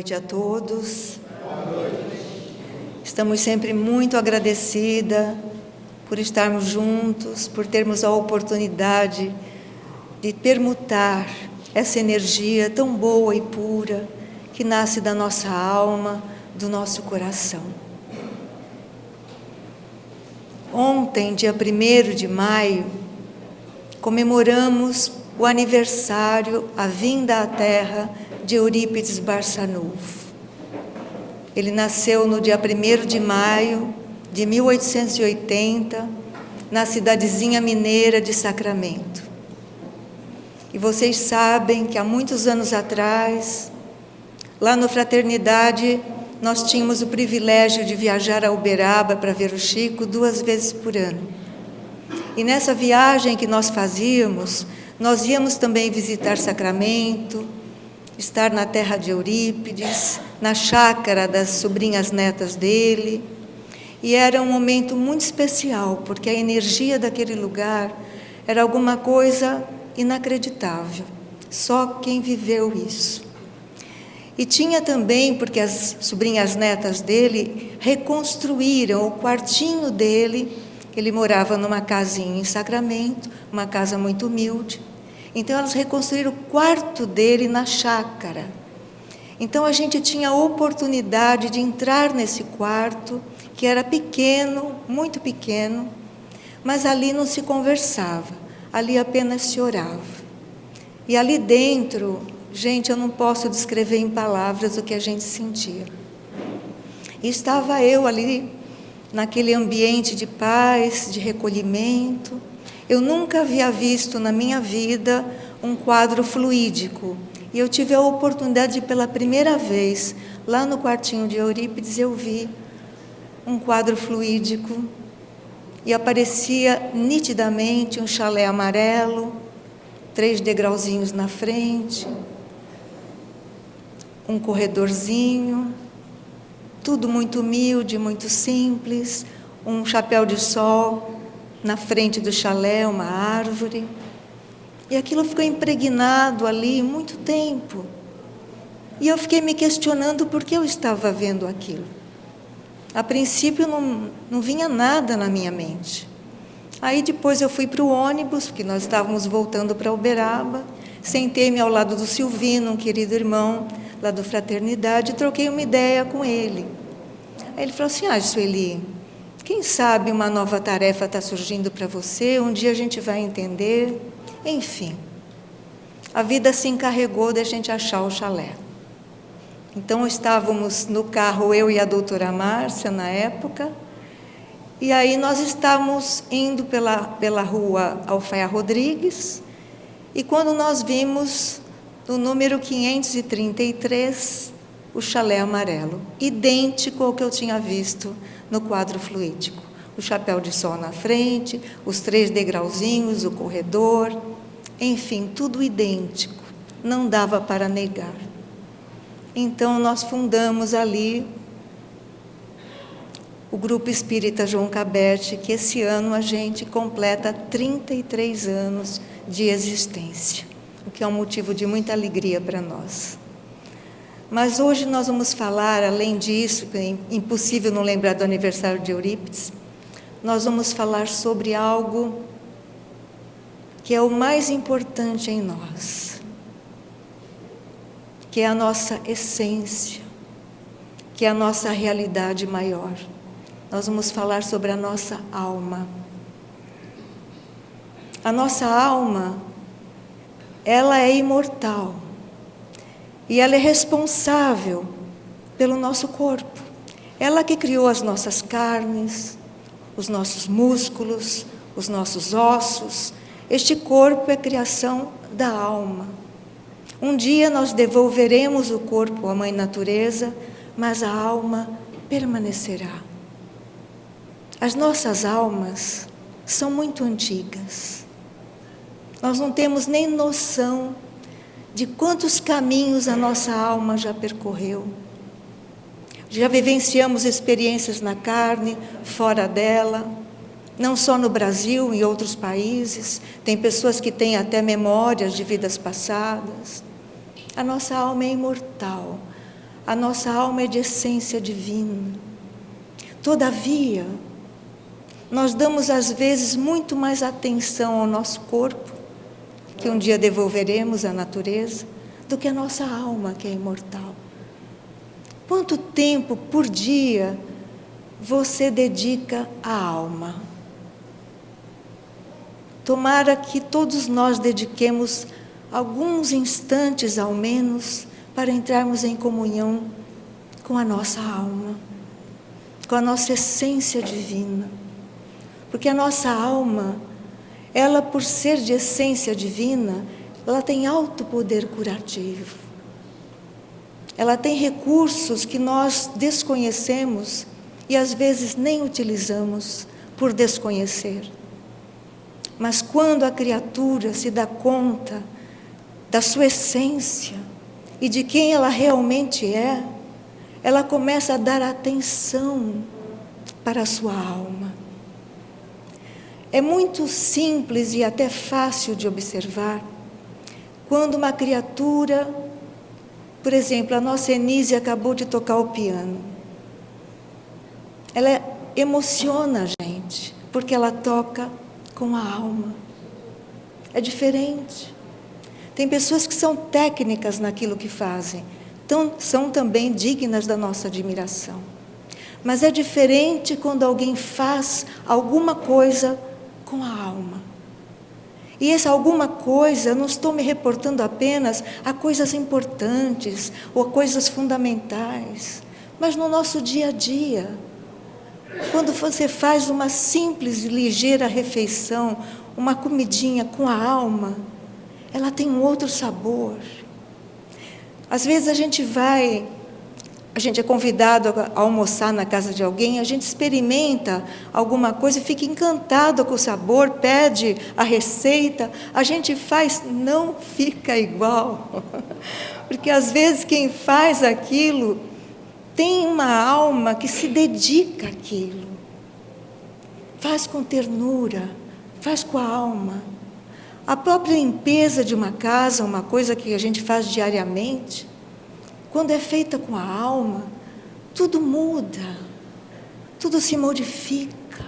noite a todos. Estamos sempre muito agradecidas por estarmos juntos, por termos a oportunidade de permutar essa energia tão boa e pura que nasce da nossa alma, do nosso coração. Ontem, dia 1º de maio, comemoramos o aniversário, a vinda à Terra de Eurípides Barçanufo. Ele nasceu no dia 1º de maio de 1880, na cidadezinha mineira de Sacramento. E vocês sabem que há muitos anos atrás, lá no Fraternidade, nós tínhamos o privilégio de viajar a Uberaba para ver o Chico 2 vezes por ano. E nessa viagem que nós fazíamos, nós íamos também visitar Sacramento, estar na terra de Eurípides, na chácara das sobrinhas netas dele. E era um momento muito especial, porque a energia daquele lugar era alguma coisa inacreditável. Só quem viveu isso. E tinha também, porque as sobrinhas netas dele reconstruíram o quartinho dele. Ele morava numa casinha em Sacramento, uma casa muito humilde. Então, elas reconstruíram o quarto dele na chácara. Então, a gente tinha a oportunidade de entrar nesse quarto, que era pequeno, muito pequeno, mas ali não se conversava, ali apenas se orava. E ali dentro, gente, eu não posso descrever em palavras o que a gente sentia. E estava eu ali, naquele ambiente de paz, de recolhimento. Eu nunca havia visto na minha vida um quadro fluídico. E eu tive a oportunidade de, pela primeira vez, lá no quartinho de Eurípides, eu vi um quadro fluídico. E aparecia nitidamente um chalé amarelo, 3 degrauzinhos na frente, um corredorzinho, tudo muito humilde, muito simples, um chapéu de sol na frente do chalé, uma árvore. E aquilo ficou impregnado ali muito tempo. E eu fiquei me questionando por que eu estava vendo aquilo. A princípio não vinha nada na minha mente. Aí depois eu fui para o ônibus, porque nós estávamos voltando para Uberaba, sentei-me ao lado do Silvino, um querido irmão lá do Fraternidade, e troquei uma ideia com ele. Aí ele falou assim: Sueli, quem sabe uma nova tarefa está surgindo para você, um dia a gente vai entender. Enfim, a vida se encarregou de a gente achar o chalé. Então, estávamos no carro, eu e a doutora Márcia, na época, e aí nós estávamos indo pela rua Alfaia Rodrigues, e quando nós vimos no número 533, o chalé amarelo, idêntico ao que eu tinha visto no quadro fluídico. O chapéu de sol na frente, os 3 degrauzinhos, o corredor, enfim, tudo idêntico, não dava para negar. Então, nós fundamos ali o Grupo Espírita João Cabete, que esse ano a gente completa 33 anos de existência, o que é um motivo de muita alegria para nós. Mas hoje nós vamos falar, além disso, é impossível não lembrar do aniversário de Eurípides, nós vamos falar sobre algo que é o mais importante em nós, que é a nossa essência, que é a nossa realidade maior. Nós vamos falar sobre a nossa alma. A nossa alma, ela é imortal. E ela é responsável pelo nosso corpo. Ela que criou as nossas carnes, os nossos músculos, os nossos ossos. Este corpo é criação da alma. Um dia nós devolveremos o corpo à Mãe Natureza, mas a alma permanecerá. As nossas almas são muito antigas. Nós não temos nem noção de quantos caminhos a nossa alma já percorreu. Já vivenciamos experiências na carne, fora dela, não só no Brasil, em outros países. Tem pessoas que têm até memórias de vidas passadas. A nossa alma é imortal. A nossa alma é de essência divina. Todavia, nós damos às vezes muito mais atenção ao nosso corpo, que um dia devolveremos à natureza, do que a nossa alma, que é imortal. Quanto tempo por dia você dedica à alma? Tomara que todos nós dediquemos alguns instantes, ao menos, para entrarmos em comunhão com a nossa alma, com a nossa essência divina. Porque a nossa alma, ela, por ser de essência divina, ela tem alto poder curativo. Ela tem recursos que nós desconhecemos e às vezes nem utilizamos por desconhecer. Mas quando a criatura se dá conta da sua essência e de quem ela realmente é, ela começa a dar atenção para a sua alma. É muito simples e até fácil de observar quando uma criatura, por exemplo, a nossa Enise acabou de tocar o piano. Ela emociona a gente, porque ela toca com a alma. É diferente. Tem pessoas que são técnicas naquilo que fazem, então são também dignas da nossa admiração. Mas é diferente quando alguém faz alguma coisa com a alma. E essa alguma coisa, eu não estou me reportando apenas a coisas importantes ou a coisas fundamentais, mas no nosso dia a dia. Quando você faz uma simples e ligeira refeição, uma comidinha com a alma, ela tem um outro sabor. Às vezes a gente é convidado a almoçar na casa de alguém, a gente experimenta alguma coisa e fica encantado com o sabor, pede a receita, a gente faz, não fica igual. Porque às vezes quem faz aquilo tem uma alma que se dedica àquilo. Faz com ternura, faz com a alma. A própria limpeza de uma casa, uma coisa que a gente faz diariamente, quando é feita com a alma, tudo muda, tudo se modifica.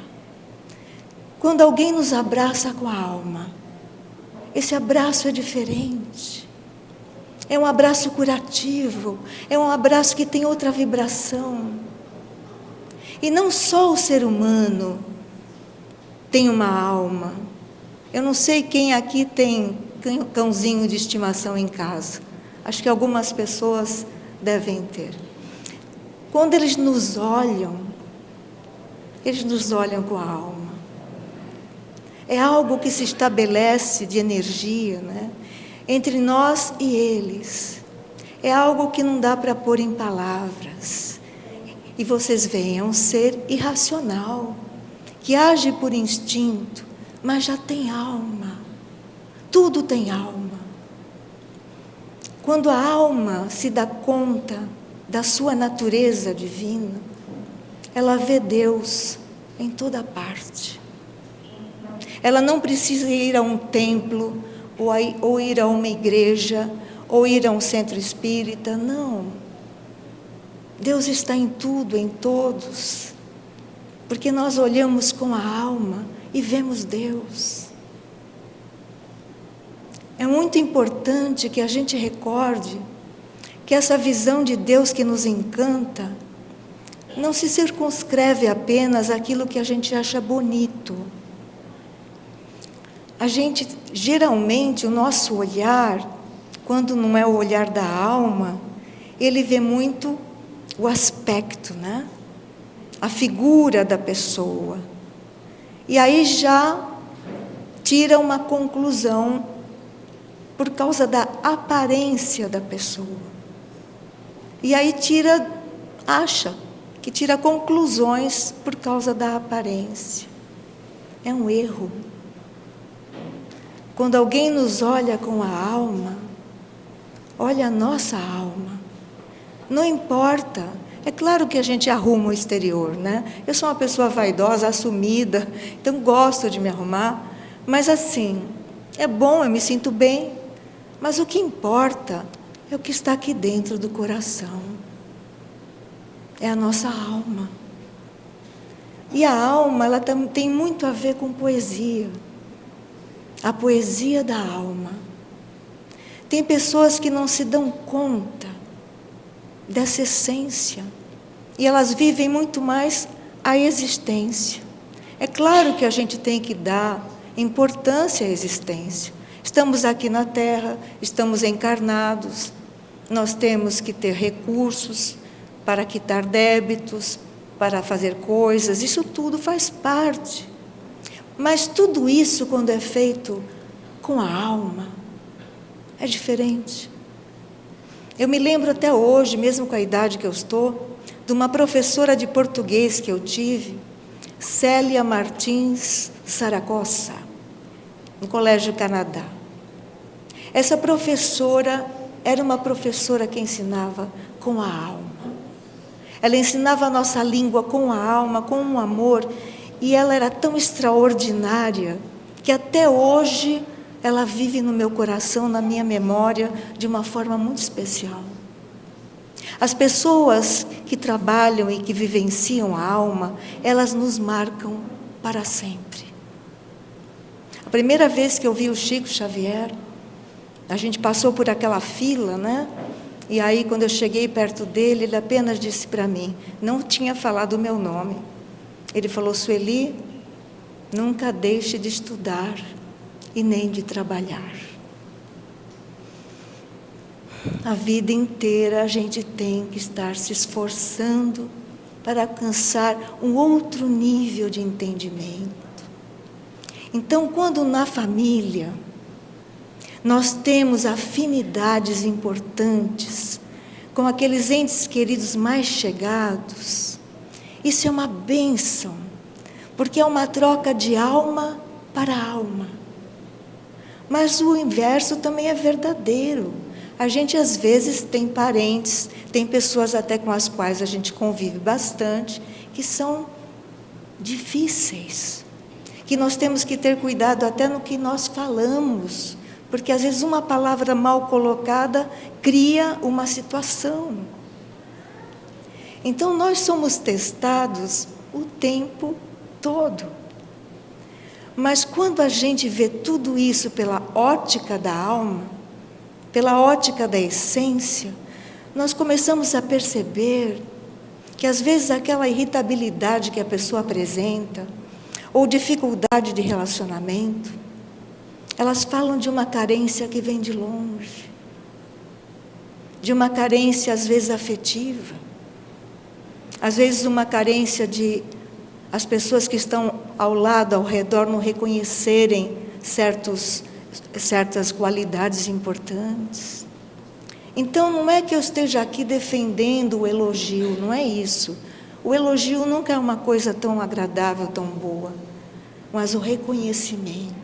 Quando alguém nos abraça com a alma, esse abraço é diferente. É um abraço curativo, é um abraço que tem outra vibração. E não só o ser humano tem uma alma. Eu não sei quem aqui tem cãozinho de estimação em casa. Acho que algumas pessoas devem ter. Quando eles nos olham com a alma. É algo que se estabelece de energia, né? Entre nós e eles. É algo que não dá para pôr em palavras. E vocês veem, é um ser irracional, que age por instinto, mas já tem alma. Tudo tem alma. Quando a alma se dá conta da sua natureza divina, ela vê Deus em toda parte. Ela não precisa ir a um templo, ou ir a uma igreja, ou ir a um centro espírita, não. Deus está em tudo, em todos, porque nós olhamos com a alma e vemos Deus. É muito importante que a gente recorde que essa visão de Deus que nos encanta não se circunscreve apenas àquilo que a gente acha bonito. A gente, geralmente, o nosso olhar, quando não é o olhar da alma, ele vê muito o aspecto, né? A figura da pessoa. E aí já tira uma conclusão por causa da aparência da pessoa. E aí acha que tira conclusões por causa da aparência. É um erro. Quando alguém nos olha com a alma, olha a nossa alma. Não importa. É claro que a gente arruma o exterior, né? Eu sou uma pessoa vaidosa, assumida, então gosto de me arrumar. Mas assim, é bom, eu me sinto bem. Mas o que importa é o que está aqui dentro do coração. é a nossa alma. E a alma, ela tem muito a ver com poesia. A poesia da alma. Tem pessoas que não se dão conta dessa essência. E elas vivem muito mais a existência. É claro que a gente tem que dar importância à existência. Estamos aqui na Terra, estamos encarnados, nós temos que ter recursos para quitar débitos, para fazer coisas, isso tudo faz parte. Mas tudo isso, quando é feito com a alma, é diferente. Eu me lembro até hoje, mesmo com a idade que eu estou, de uma professora de português que eu tive, Célia Martins Saragossa, no Colégio Canadá. Essa professora era uma professora que ensinava com a alma. Ela ensinava a nossa língua com a alma, com um amor, e ela era tão extraordinária que até hoje ela vive no meu coração, na minha memória, de uma forma muito especial. As pessoas que trabalham e que vivenciam a alma, elas nos marcam para sempre. A primeira vez que eu vi o Chico Xavier, a gente passou por aquela fila, né? E aí, quando eu cheguei perto dele, ele apenas disse para mim, não tinha falado o meu nome. Ele falou, Sueli, nunca deixe de estudar e nem de trabalhar. A vida inteira a gente tem que estar se esforçando para alcançar um outro nível de entendimento. Então, quando na família nós temos afinidades importantes com aqueles entes queridos mais chegados, isso é uma bênção, porque é uma troca de alma para alma. Mas o inverso também é verdadeiro. A gente às vezes tem parentes, tem pessoas até com as quais a gente convive bastante, que são difíceis, que nós temos que ter cuidado até no que nós falamos, porque às vezes uma palavra mal colocada cria uma situação. Então nós somos testados o tempo todo. Mas quando a gente vê tudo isso pela ótica da alma, pela ótica da essência, nós começamos a perceber que às vezes aquela irritabilidade que a pessoa apresenta, ou dificuldade de relacionamento, elas falam de uma carência que vem de longe, de uma carência às vezes afetiva, às vezes uma carência de as pessoas que estão ao lado, ao redor, não reconhecerem certas qualidades importantes. Então, não é que eu esteja aqui defendendo o elogio, não é isso. O elogio nunca é uma coisa tão agradável, tão boa, mas o reconhecimento.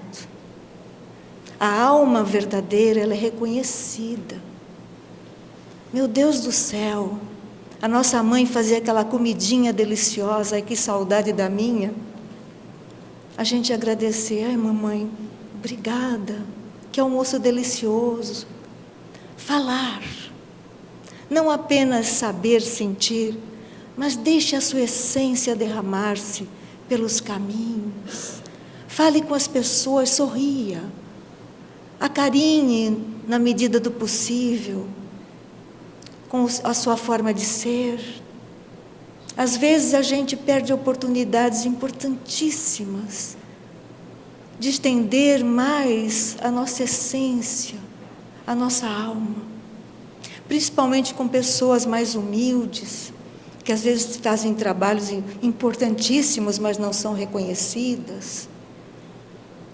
A alma verdadeira, ela é reconhecida. Meu Deus do céu, a nossa mãe fazia aquela comidinha deliciosa, ai que saudade da minha. A gente agradecer, ai mamãe, obrigada, que almoço delicioso. Falar, não apenas saber sentir, mas deixe a sua essência derramar-se pelos caminhos. Fale com as pessoas, sorria, acarinhe na medida do possível, com a sua forma de ser. Às vezes a gente perde oportunidades importantíssimas de estender mais a nossa essência, a nossa alma, principalmente com pessoas mais humildes, que às vezes fazem trabalhos importantíssimos, mas não são reconhecidas.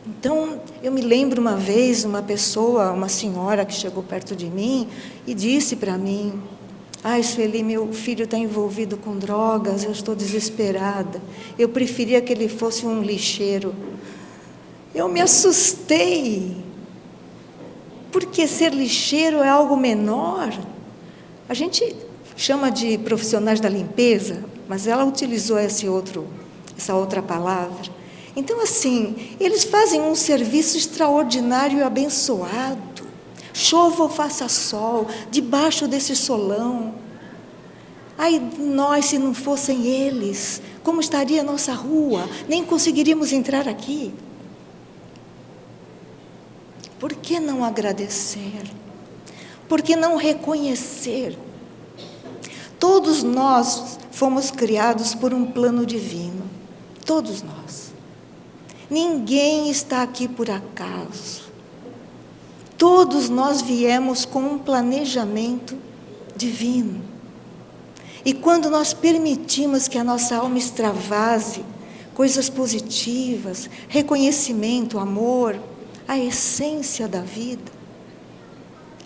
Então, eu me lembro uma vez, uma senhora que chegou perto de mim e disse para mim, ai, Sueli, meu filho está envolvido com drogas, eu estou desesperada, eu preferia que ele fosse um lixeiro. Eu me assustei, porque ser lixeiro é algo menor. A gente chama de profissionais da limpeza, mas ela utilizou essa outra palavra. Então, assim, eles fazem um serviço extraordinário e abençoado. Chova ou faça sol, debaixo desse solão. Ai de nós se não fossem eles, como estaria a nossa rua? Nem conseguiríamos entrar aqui. Por que não agradecer? Por que não reconhecer? Todos nós fomos criados por um plano divino. Todos nós. Ninguém está aqui por acaso. Todos nós viemos com um planejamento divino. E quando nós permitimos que a nossa alma extravase coisas positivas, reconhecimento, amor, a essência da vida,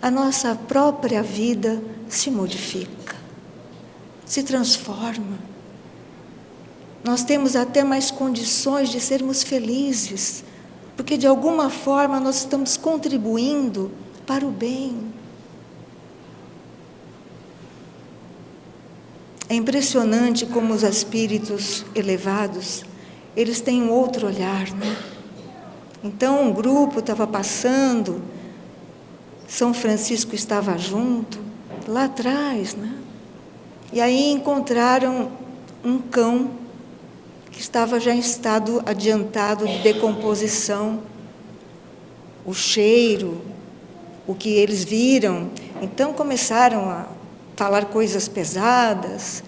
a nossa própria vida se modifica, se transforma. Nós temos até mais condições de sermos felizes, porque de alguma forma nós estamos contribuindo para o bem. É impressionante como os espíritos elevados, eles têm um outro olhar, né? Então, um grupo estava passando, São Francisco estava junto, lá atrás, né? E aí encontraram um cão que estava já em estado adiantado de decomposição. O cheiro, o que eles viram, então começaram a falar coisas pesadas.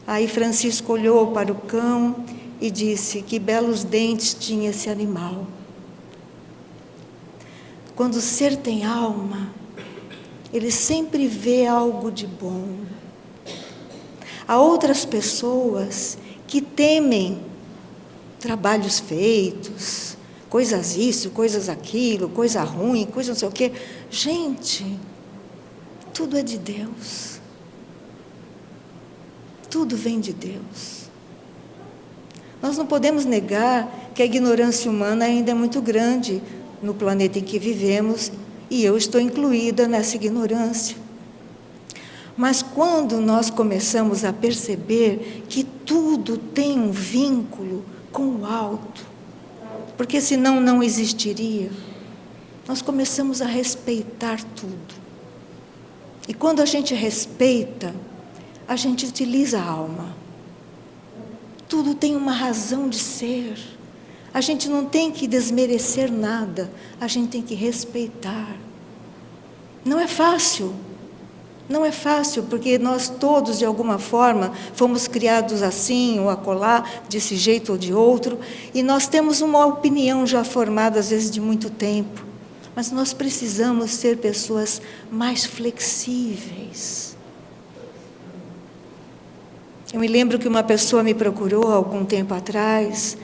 Aí Francisco olhou para o cão e disse: que belos dentes tinha esse animal. Quando o ser tem alma, ele sempre vê algo de bom. Há outras pessoas que temem trabalhos feitos, coisas isso, coisas aquilo, coisa ruim, coisa não sei o quê. Gente, tudo é de Deus. Tudo vem de Deus. Nós não podemos negar que a ignorância humana ainda é muito grande no planeta em que vivemos, e eu estou incluída nessa ignorância. Mas quando nós começamos a perceber que tudo tem um vínculo com o alto, porque senão não existiria, nós começamos a respeitar tudo. E quando a gente respeita, a gente utiliza a alma. Tudo tem uma razão de ser. A gente não tem que desmerecer nada, a gente tem que respeitar. Não é fácil. Não é fácil, porque nós todos, de alguma forma, fomos criados assim ou acolá, desse jeito ou de outro, e nós temos uma opinião já formada, às vezes, de muito tempo. Mas nós precisamos ser pessoas mais flexíveis. Eu me lembro que uma pessoa me procurou há algum tempo atrás,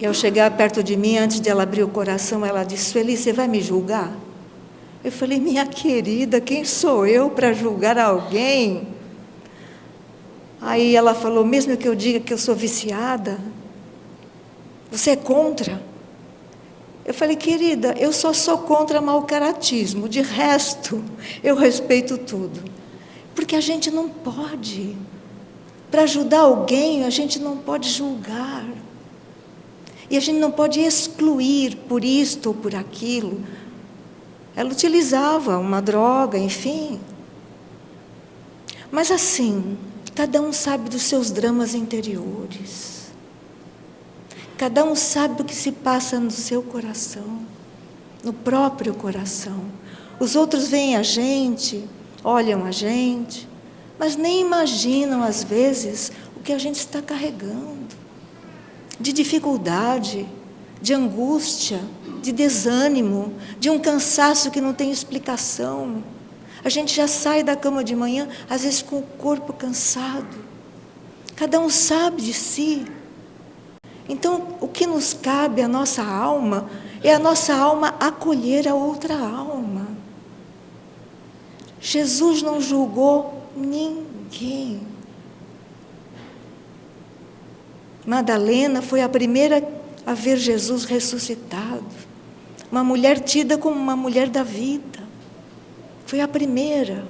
e ao chegar perto de mim, antes de ela abrir o coração, ela disse: Sueli, você vai me julgar? Eu falei: minha querida, quem sou eu para julgar alguém? Aí ela falou: mesmo que eu diga que eu sou viciada, você é contra? Eu falei: querida, eu só sou contra mau caratismo, de resto, eu respeito tudo. Porque a gente não pode. Para ajudar alguém, a gente não pode julgar. E a gente não pode excluir por isto ou por aquilo. Ela utilizava uma droga, enfim. Mas assim, cada um sabe dos seus dramas interiores. Cada um sabe o que se passa no seu coração, no próprio coração. Os outros veem a gente, olham a gente, mas nem imaginam, às vezes, o que a gente está carregando. De dificuldade, de angústia, de desânimo, de um cansaço que não tem explicação. A gente já sai da cama de manhã, às vezes com o corpo cansado. Cada um sabe de si. Então, o que nos cabe à nossa alma, é a nossa alma acolher a outra alma. Jesus não julgou ninguém. Madalena foi a primeira a ver Jesus ressuscitado. Uma mulher tida como uma mulher da vida. Foi a primeira.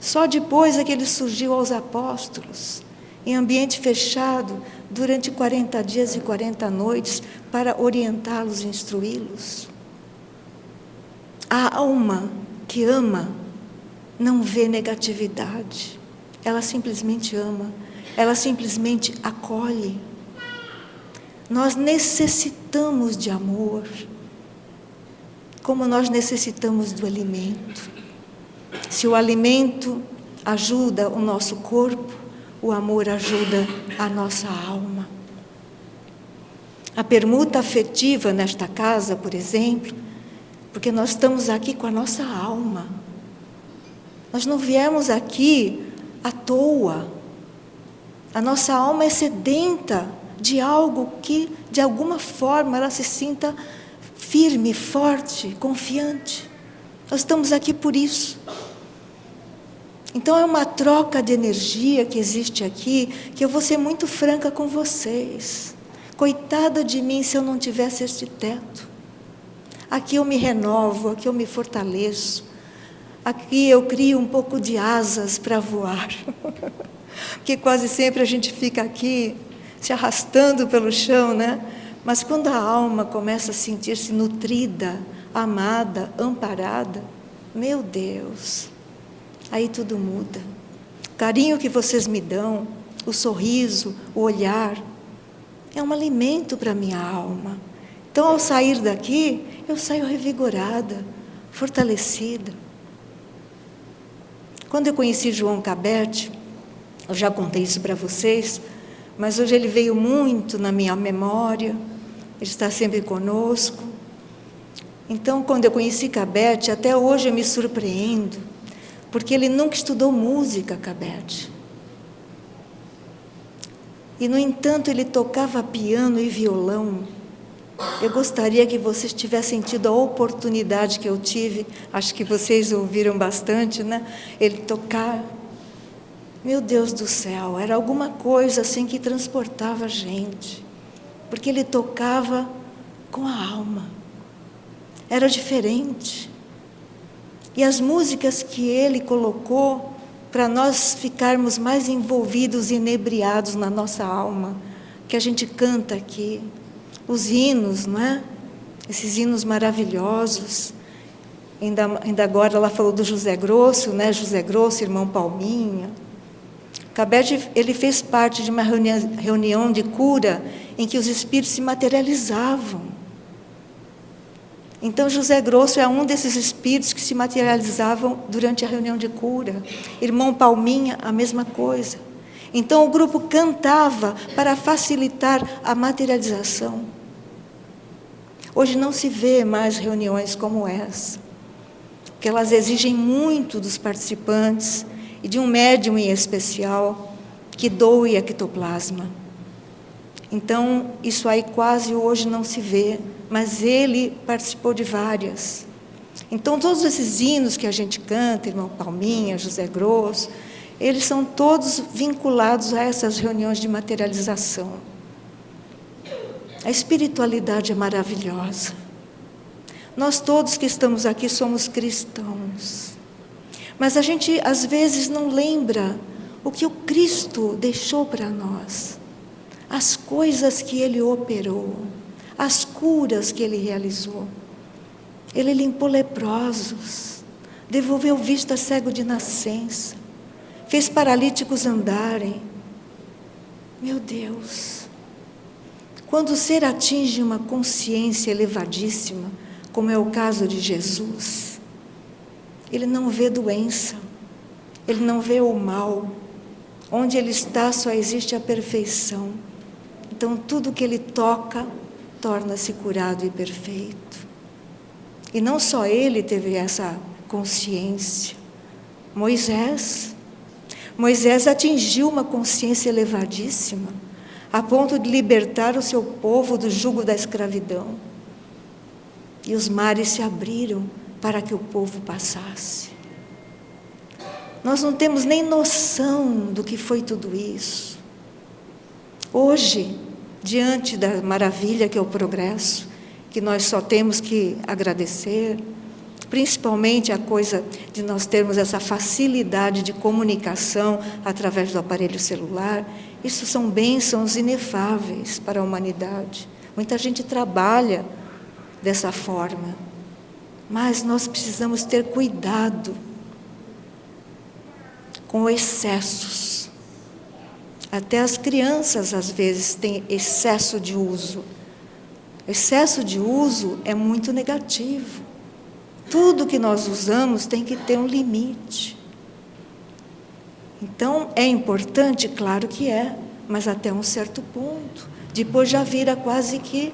Só depois é que ele surgiu aos apóstolos, em ambiente fechado, durante 40 dias e 40 noites, para orientá-los e instruí-los. A alma que ama não vê negatividade. Ela simplesmente ama. Ela simplesmente acolhe. Nós necessitamos de amor, como nós necessitamos do alimento. Se o alimento ajuda o nosso corpo, o amor ajuda a nossa alma. A permuta afetiva nesta casa, por exemplo, porque nós estamos aqui com a nossa alma. Nós não viemos aqui à toa. A nossa alma é sedenta de algo que, de alguma forma, ela se sinta firme, forte, confiante. Nós estamos aqui por isso. Então é uma troca de energia que existe aqui, que eu vou ser muito franca com vocês. Coitada de mim se eu não tivesse este teto. Aqui eu me renovo, aqui eu me fortaleço. Aqui eu crio um pouco de asas para voar. Porque quase sempre a gente fica aqui se arrastando pelo chão, né? Mas quando a alma começa a sentir-se nutrida, amada, amparada, meu Deus, aí tudo muda. O carinho que vocês me dão, o sorriso, o olhar, é um alimento para a minha alma. Então, ao sair daqui, eu saio revigorada, fortalecida. Quando eu conheci João Cabete, eu já contei isso para vocês, mas hoje ele veio muito na minha memória, ele está sempre conosco. Então, quando eu conheci Cabete, até hoje eu me surpreendo, porque ele nunca estudou música, Cabete. E, no entanto, ele tocava piano e violão. Eu gostaria que vocês tivessem tido a oportunidade que eu tive, acho que vocês ouviram bastante, né? Ele tocar. Meu Deus do céu, era alguma coisa assim que transportava a gente, porque ele tocava com a alma. Era diferente. E as músicas que ele colocou para nós ficarmos mais envolvidos e inebriados na nossa alma, que a gente canta aqui, os hinos, não é? Esses hinos maravilhosos. Ainda agora ela falou do José Grosso, né? José Grosso, irmão Palminha. Cabete, ele fez parte de uma reunião de cura em que os espíritos se materializavam. Então, José Grosso é um desses espíritos que se materializavam durante a reunião de cura. Irmão Palminha, a mesma coisa. Então, o grupo cantava para facilitar a materialização. Hoje não se vê mais reuniões como essa, porque elas exigem muito dos participantes e de um médium em especial que doe ectoplasma. Então, isso aí quase hoje não se vê, mas ele participou de várias. Então, todos esses hinos que a gente canta, irmão Palminha, José Grosso, eles são todos vinculados a essas reuniões de materialização. A espiritualidade é maravilhosa. Nós todos que estamos aqui somos cristãos. Mas a gente, às vezes, não lembra o que o Cristo deixou para nós. As coisas que Ele operou, as curas que Ele realizou. Ele limpou leprosos, devolveu vista cego de nascença, fez paralíticos andarem. Meu Deus! Quando o ser atinge uma consciência elevadíssima, como é o caso de Jesus, ele não vê doença, ele não vê o mal. Onde ele está só existe a perfeição. Então, tudo que ele toca torna-se curado e perfeito. E não só ele teve essa consciência. Moisés atingiu uma consciência elevadíssima, a ponto de libertar o seu povo do jugo da escravidão. E os mares se abriram para que o povo passasse. Nós não temos nem noção do que foi tudo isso. Hoje, diante da maravilha que é o progresso, que nós só temos que agradecer, principalmente a coisa de nós termos essa facilidade de comunicação através do aparelho celular, isso são bênçãos inefáveis para a humanidade. Muita gente trabalha dessa forma, mas nós precisamos ter cuidado com excessos. Até as crianças, às vezes, têm excesso de uso. Excesso de uso é muito negativo. Tudo que nós usamos tem que ter um limite. Então, é importante? Claro que é, mas até um certo ponto. Depois já vira quase que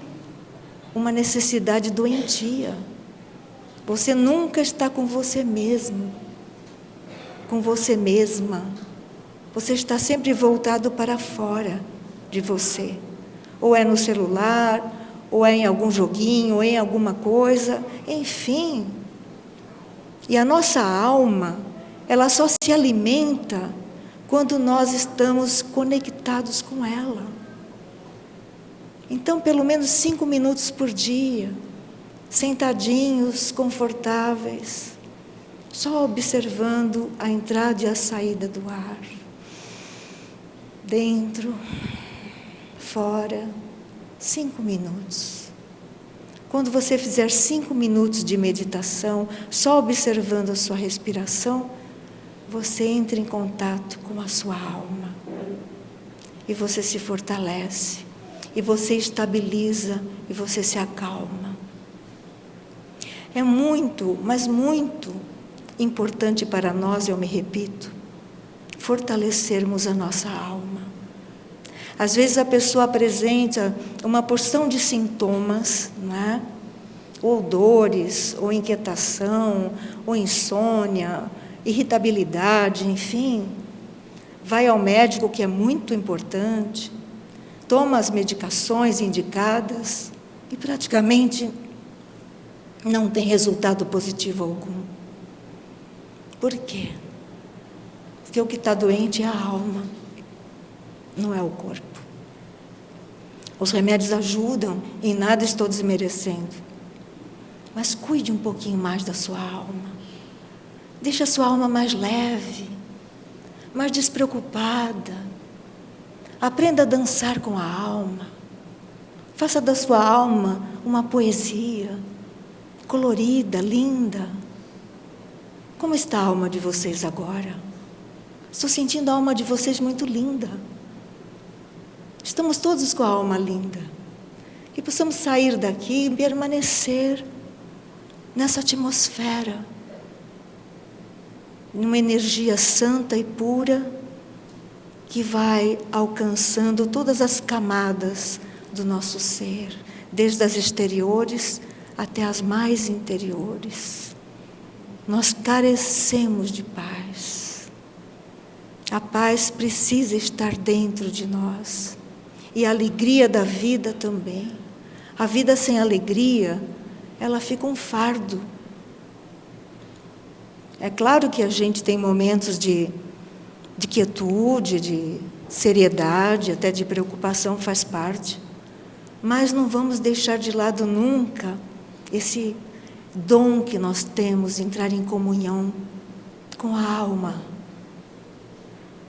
uma necessidade doentia. Você nunca está com você mesmo, com você mesma. Você está sempre voltado para fora de você. Ou é no celular, ou é em algum joguinho, ou em alguma coisa, enfim. E a nossa alma, ela só se alimenta quando nós estamos conectados com ela. Então, pelo menos 5 minutos por dia, sentadinhos, confortáveis, só observando a entrada e a saída do ar. Dentro, fora, 5 minutos. Quando você fizer 5 minutos de meditação, só observando a sua respiração, você entra em contato com a sua alma. E você se fortalece. E você estabiliza. E você se acalma. É muito, mas muito importante para nós, eu me repito, fortalecermos a nossa alma. Às vezes a pessoa apresenta uma porção de sintomas, não é? Ou dores, ou inquietação, ou insônia, irritabilidade, enfim. Vai ao médico, que é muito importante, toma as medicações indicadas e praticamente não tem resultado positivo algum. Por quê? Porque o que está doente é a alma, não é o corpo. Os remédios ajudam, em nada estou desmerecendo. Mas cuide um pouquinho mais da sua alma. Deixe a sua alma mais leve, mais despreocupada. Aprenda a dançar com a alma. Faça da sua alma uma poesia colorida, linda. Como está a alma de vocês agora? Estou sentindo a alma de vocês muito linda. Estamos todos com a alma linda. Que possamos sair daqui e permanecer nessa atmosfera, numa energia santa e pura, que vai alcançando todas as camadas do nosso ser, desde as exteriores até as mais interiores. Nós carecemos de paz. A paz precisa estar dentro de nós. E a alegria da vida também. A vida sem alegria, ela fica um fardo. É claro que a gente tem momentos de quietude, de seriedade, até de preocupação, faz parte. Mas não vamos deixar de lado nunca esse dom que nós temos de entrar em comunhão com a alma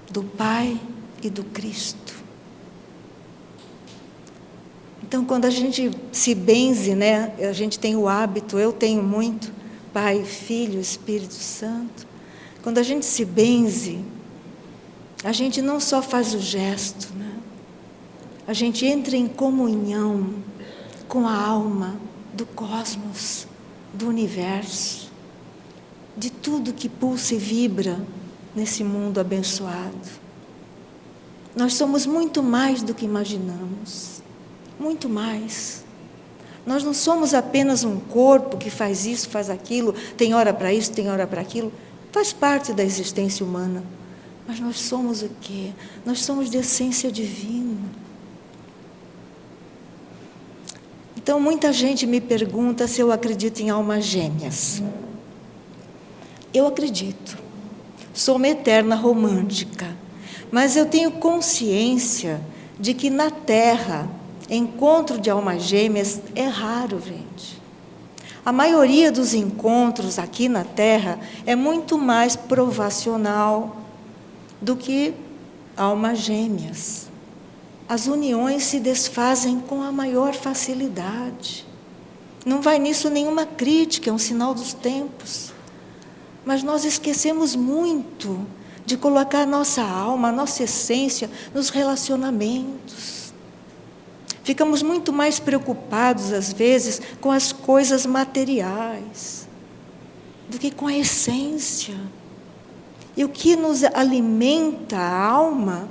do Pai e do Cristo. Então, quando a gente se benze, né, a gente tem o hábito, eu tenho muito, Pai, Filho, Espírito Santo. Quando a gente se benze, a gente não só faz o gesto, né? A gente entra em comunhão com a alma do cosmos, do universo, de tudo que pulsa e vibra nesse mundo abençoado. Nós somos muito mais do que imaginamos, muito mais. Nós não somos apenas um corpo que faz isso, faz aquilo, tem hora para isso, tem hora para aquilo, faz parte da existência humana. Mas nós somos o quê? Nós somos de essência divina. Então, muita gente me pergunta se eu acredito em almas gêmeas. Eu acredito. Sou uma eterna romântica. Mas eu tenho consciência de que na Terra, encontro de almas gêmeas é raro, gente. A maioria dos encontros aqui na Terra é muito mais provacional do que almas gêmeas. As uniões se desfazem com a maior facilidade. Não vai nisso nenhuma crítica, é um sinal dos tempos. Mas nós esquecemos muito de colocar a nossa alma, a nossa essência nos relacionamentos. Ficamos muito mais preocupados, às vezes, com as coisas materiais, do que com a essência. E o que nos alimenta a alma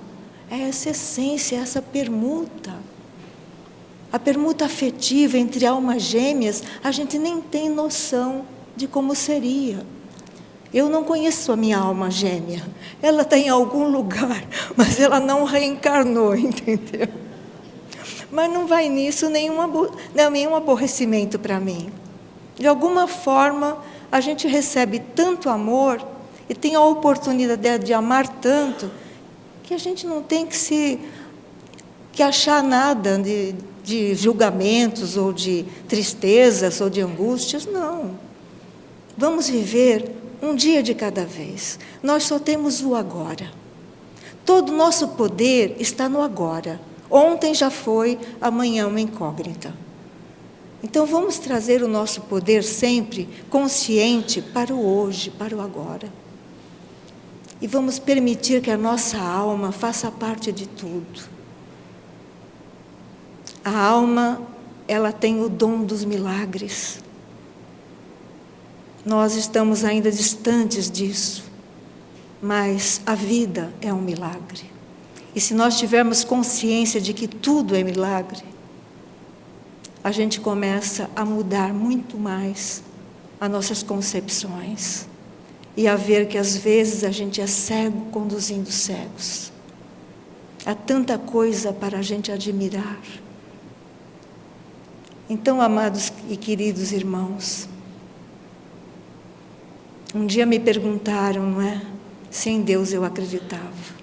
é essa essência, essa permuta. A permuta afetiva entre almas gêmeas, a gente nem tem noção de como seria. Eu não conheço a minha alma gêmea. Ela está em algum lugar, mas ela não reencarnou, entendeu? Mas não vai nisso nenhum aborrecimento para mim. De alguma forma, a gente recebe tanto amor e tem a oportunidade de amar tanto, que a gente não tem que achar nada de julgamentos, ou de tristezas, ou de angústias, não. Vamos viver um dia de cada vez. Nós só temos o agora. Todo o nosso poder está no agora. Ontem já foi, amanhã é uma incógnita. Então vamos trazer o nosso poder sempre consciente para o hoje, para o agora. E vamos permitir que a nossa alma faça parte de tudo. A alma, ela tem o dom dos milagres. Nós estamos ainda distantes disso, mas a vida é um milagre. E se nós tivermos consciência de que tudo é milagre, a gente começa a mudar muito mais as nossas concepções e a ver que às vezes a gente é cego conduzindo cegos. Há tanta coisa para a gente admirar. Então, amados e queridos irmãos, um dia me perguntaram, não é? Se em Deus eu acreditava.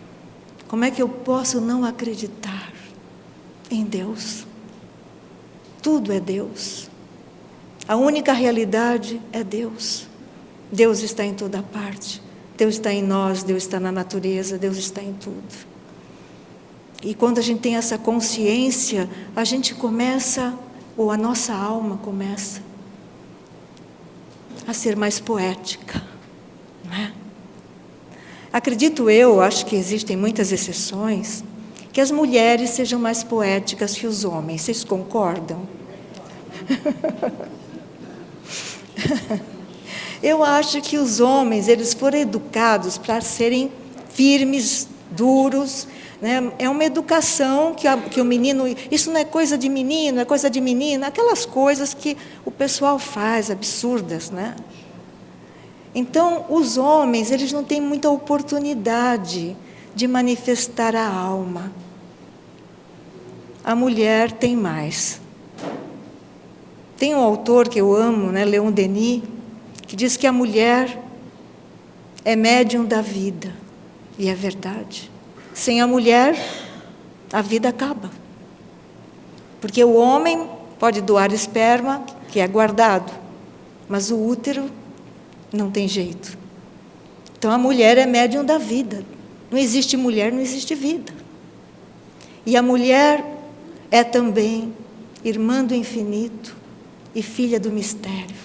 Como é que eu posso não acreditar em Deus? Tudo é Deus. A única realidade é Deus. Deus está em toda parte. Deus está em nós, Deus está na natureza, Deus está em tudo. E quando a gente tem essa consciência, a gente começa, ou a nossa alma começa, a ser mais poética, não é? Acredito eu, acho que existem muitas exceções, que as mulheres sejam mais poéticas que os homens. Vocês concordam? Eu acho que os homens, eles foram educados para serem firmes, duros, né? É uma educação que o menino... Isso não é coisa de menino, é coisa de menina. Aquelas coisas que o pessoal faz, absurdas, né? Então, os homens, eles não têm muita oportunidade de manifestar a alma. A mulher tem mais. Tem um autor que eu amo, né, Leon Denis, que diz que a mulher é médium da vida. E é verdade. Sem a mulher, a vida acaba. Porque o homem pode doar esperma, que é guardado, mas o útero não tem jeito. Então a mulher é médium da vida. Não existe mulher, não existe vida. E a mulher é também irmã do infinito e filha do mistério.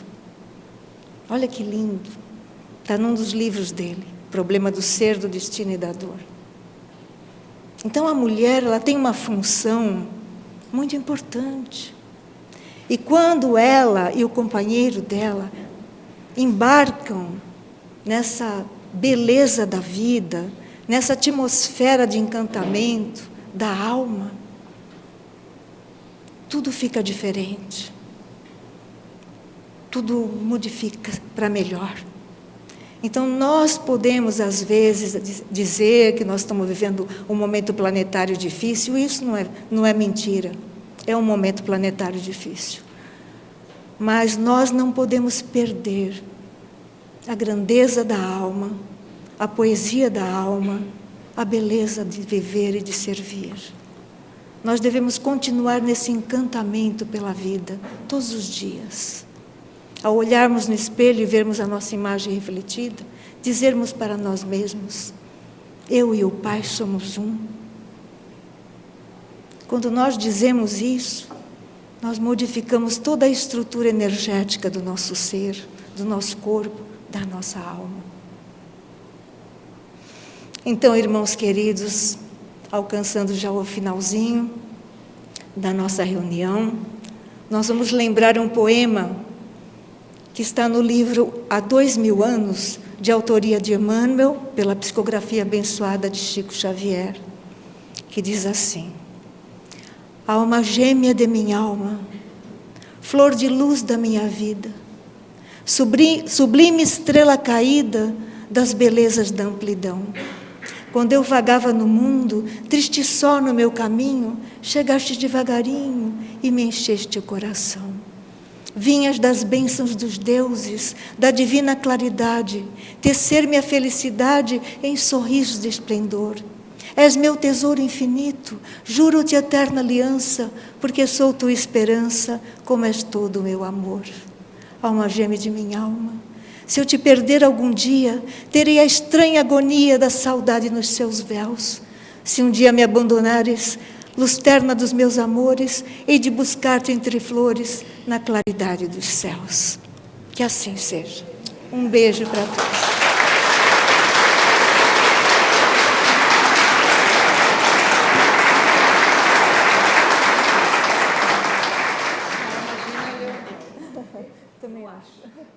Olha que lindo. Está num dos livros dele, Problema do Ser, do Destino e da Dor. Então a mulher, ela tem uma função muito importante. E quando ela e o companheiro dela embarcam nessa beleza da vida, nessa atmosfera de encantamento da alma, tudo fica diferente. Tudo modifica para melhor. Então, nós podemos, às vezes, dizer que nós estamos vivendo um momento planetário difícil. Isso não é mentira. É um momento planetário difícil. Mas nós não podemos perder a grandeza da alma, a poesia da alma, a beleza de viver e de servir. Nós devemos continuar nesse encantamento pela vida, todos os dias. Ao olharmos no espelho e vermos a nossa imagem refletida, dizermos para nós mesmos, eu e o Pai somos um. Quando nós dizemos isso, nós modificamos toda a estrutura energética do nosso ser, do nosso corpo, da nossa alma. Então, irmãos queridos, alcançando já o finalzinho da nossa reunião, nós vamos lembrar um poema que está no livro Há 2000 anos, de autoria de Emmanuel, pela psicografia abençoada de Chico Xavier, que diz assim: alma gêmea de minha alma, flor de luz da minha vida, sublime estrela caída das belezas da amplidão. Quando eu vagava no mundo, triste só no meu caminho, chegaste devagarinho e me encheste o coração. Vinhas das bênçãos dos deuses, da divina claridade, tecer-me a felicidade em sorrisos de esplendor. És meu tesouro infinito, juro-te eterna aliança, porque sou tua esperança, como és todo o meu amor. Alma gêmea de minha alma, se eu te perder algum dia, terei a estranha agonia da saudade nos seus véus. Se um dia me abandonares, luz terna dos meus amores, hei de buscar-te entre flores, na claridade dos céus. Que assim seja. Um beijo para todos. Também acho.